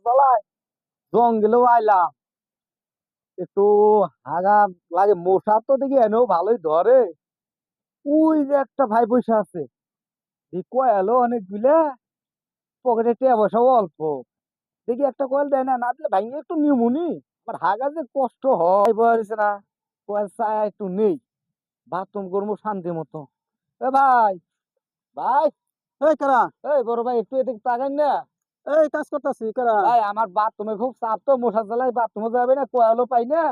বলাই জঙ্গলেও আইলাম একটু হাগা লাগে মশা তো দেখি এনেও ভালোই ধরে। ওই যে একটা ভাই বসে আছে কয়ালো অনেক গুলা, পকেটে টিয়া পয়সাও অল্প। দেখি একটা কয়েল দেয় না, না দিলে ভাঙে একটু নিউমুনি। আমার হাগা যে কষ্ট হয় বলছে না, কয়েল চায় একটু নেই, বাথরুম করবো শান্তি মতো। এ ভাই, ভাই, এই কারা এই বড় ভাই একটু এদিকে তাকান না। এই কাজ করতেছি কারা। ভাই আমার বাথরুমে খুব চাপ তো, মশার জ্বালায় বাথরুমে যাবে না, কয়ালও পাই না।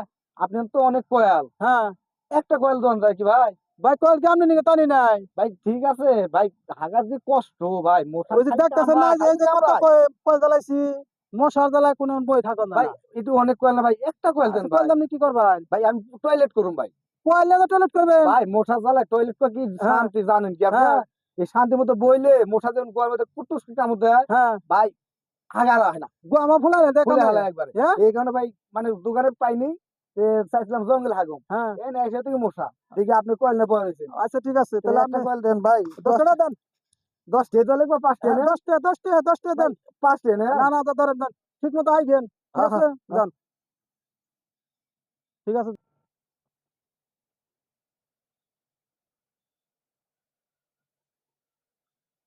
আপনি তো অনেক কয়াল, হ্যাঁ একটা কয়েল দন যায় কি ভাই? ভাই কল কি আপনি নিকে টানি নাই? ভাই ঠিক আছে ভাই, হাগার যে কষ্ট ভাই, মশা ওই যে খালি দেখতেছেন না কামড়ায়, যে খালি এই যে কত কামড়ায়। কল জ্বালাইছি, মশার জ্বালায় কোনো বই থাকুন না ভাই না। একটু অনেক কয়েল না ভাই, একটা কয়েল দেন আচ্ছা কল ভাই। আপনি কি করবেন? ভাই আমি টয়লেট করুম ভাই। কল লেগে টয়লেট করবেন? ভাই মশা জ্বালায় টয়লেট করে কি হ্যাঁ শান্তি জানেন কি আপনি? হ্যাঁ এই শান্তি মতো বইলে মশা যখন গরমে কুটুস কামড় দেয় হ্যাঁ ভাই, হাগা হয় না, গো আমার ফুলা না দেখ খুলে কামে। হালায় একবারে। হ্যাঁ এই কারণে ভাই মানে দোকানে পাইনি, চাইছিলাম জঙ্গল হাগুম, হ্যাঁ এই না এসে থেকে মশা দেখি আপনি কয়েল না পড়ে রয়েছেন। আচ্ছা ঠিক আছে তাহলে একটা আপনি কয়েল দেন ভাই, 10 টাকা দেন। 10 টাকা লাগবে, 5 টাকা হ্যাঁ নেন 10 টাকা 10 টাকা 10 টাকা ভাই, দেন। 5 টাকা নেন। না না তো ধরেন দেন, ঠিক মতো আইগেন, ঠিক হ্যাঁ আছে হ্যাঁ হ্যাঁ। দেন। ঠিক আছে।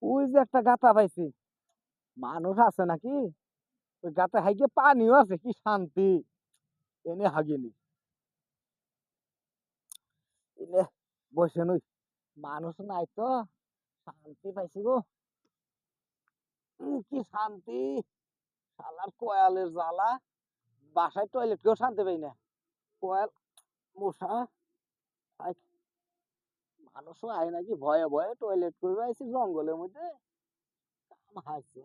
ওই যে একটা গাতা পাইছি, মানুষ আছে নাকি? ওই গাতা হাইকে পানিও আছে, কি শান্তি, এনে হাগিনি এনে বসে নই, মানুষ নাই তো, শান্তি পাইছি গো। কি শান্তি, শালার কয়ালের জ্বালা, বাসায় টয়লেট কেউ শান্তি পাই না, কয়াল, মশা, আই, মানুষও আয় নাকি ভয়ে ভয়ে টয়লেট করবে আইছি জঙ্গলের মধ্যে, কাম হাইছে।